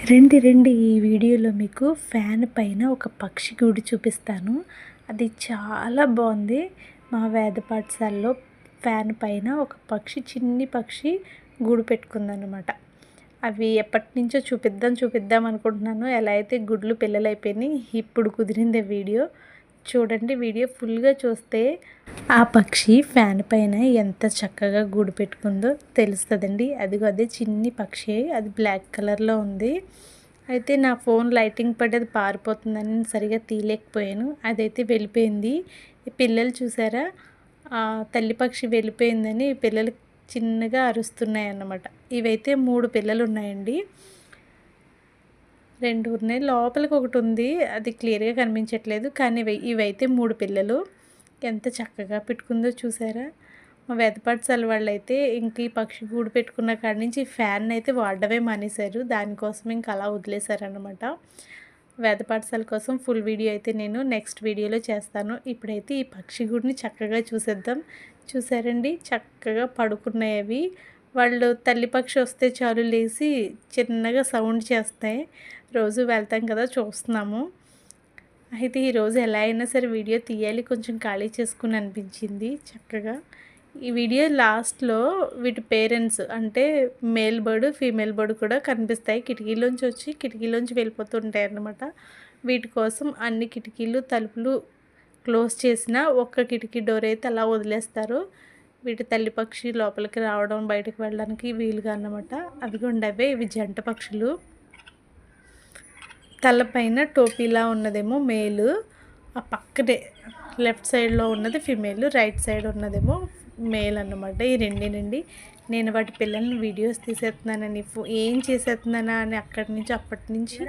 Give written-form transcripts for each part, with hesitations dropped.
రండి రండి ఈ వీడియోలో మీకు ఫ్యాన్ పైన ఒక పక్షి గూడు చూపిస్తాను. అది చాలా బాగుంది. మా వేద పాఠశాలలో ఫ్యాన్ పైన ఒక పక్షి, చిన్ని పక్షి గూడు పెట్టుకుందనమాట. అవి ఎప్పటి నుంచో చూపిద్దాం అనుకుంటున్నాను. ఎలా అయితే గుడ్లు పిల్లలు అయిపోయినాయి, ఇప్పుడు కుదిరింది వీడియో. చూడండి, వీడియో ఫుల్గా చూస్తే ఆ పక్షి ఫ్యాన్ పైన ఎంత చక్కగా గూడు పెట్టుకుందో తెలుస్తుందండి. అదిగో అదే చిన్ని పక్షి, అది బ్లాక్ కలర్లో ఉంది. అయితే నా ఫోన్ లైటింగ్ పడి అది పారిపోతుందని నేను సరిగా తీయలేకపోయాను. అదైతే వెళ్ళిపోయింది. ఈ పిల్లలు చూసారా, తల్లి పక్షి వెళ్ళిపోయిందని పిల్లలు చిన్నగా అరుస్తున్నాయి అన్నమాట. ఇవైతే 3 పిల్లలు ఉన్నాయండి. 2 ఉన్నాయి, లోపలికి ఒకటి ఉంది, అది క్లియర్గా కనిపించట్లేదు. కానీ ఇవైతే 3 పిల్లలు. ఎంత చక్కగా పెట్టుకుందో చూసారా. మా వేద పాఠశాల వాళ్ళైతే ఇంక ఈ పక్షి గూడు పెట్టుకున్న కాడి నుంచి ఫ్యాన్ అయితే వాడడమే మానేశారు. దానికోసం ఇంకా అలా వదిలేశారనమాట. వేద పాఠశాల కోసం ఫుల్ వీడియో అయితే నేను నెక్స్ట్ వీడియోలో చేస్తాను. ఇప్పుడైతే ఈ పక్షి గూడుని చక్కగా చూసేద్దాం. చూసారండి, చక్కగా పడుకున్నాయి అవి. వాళ్ళు తల్లి పక్షి వస్తే చాలు లేచి చిన్నగా సౌండ్ చేస్తాయి. రోజు వెళ్తాం కదా, చూస్తున్నాము. అయితే ఈరోజు ఎలా అయినా సరే వీడియో తీయాలి, కొంచెం ఖాళీ చేసుకుని అనిపించింది చక్కగా. ఈ వీడియో లాస్ట్లో వీటి పేరెంట్స్ అంటే మేల్ బర్డ్, ఫీమేల్ బర్డ్ కూడా కనిపిస్తాయి. కిటికీలోంచి వచ్చి కిటికీలోంచి వెళ్ళిపోతుంటాయి అన్నమాట. వీటి కోసం అన్ని కిటికీలు తలుపులు క్లోజ్ చేసిన ఒక్క కిటికీ డోర్ అయితే అలా వదిలేస్తారు. వీటి తల్లి పక్షి లోపలికి రావడం, బయటకు వెళ్ళడానికి వీలుగా అన్నమాట. అవిగోండవే ఇవి జంట పక్షులు. తలపైన టోపీలా ఉన్నదేమో మేలు, ఆ పక్కనే లెఫ్ట్ సైడ్లో ఉన్నది ఫిమేల్, రైట్ సైడ్ ఉన్నదేమో మేల్ అన్నమాట. ఈ రెండేనండి. నేను వాటి పిల్లల్ని వీడియోస్ తీసేస్తున్నానని, ఏం చేసేస్తున్నానా అని అప్పటి నుంచి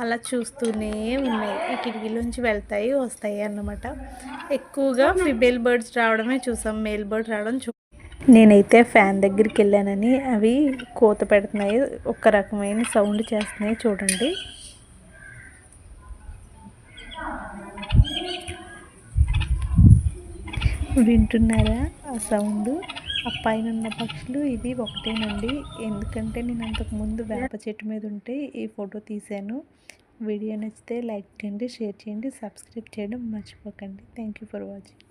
అలా చూస్తూనే ఉన్నాయి. ఈ కిటికీలోంచి వెళ్తాయి వస్తాయి అన్నమాట. ఎక్కువగా ఫిమేల్ బర్డ్స్ రావడమే చూసాం, మేల్ బర్డ్ రావడం నేనైతే ఫ్యాన్ దగ్గరికి వెళ్ళానని అవి కోత పెడుతున్నాయి, ఒక రకమైన సౌండ్ చేస్తున్నాయి. చూడండి, వింటున్నారా ఆ సౌండ్? ఆ పైన ఉన్న పక్షులు ఇవి ఒకటేనండి. ఎందుకంటే నేను అంతకుముందు వేప చెట్టు మీద ఉంటే ఈ ఫోటో తీశాను. వీడియో నచ్చితే లైక్ చేయండి, షేర్ చేయండి, సబ్స్క్రైబ్ చేయడం మర్చిపోకండి. Thank you for watching.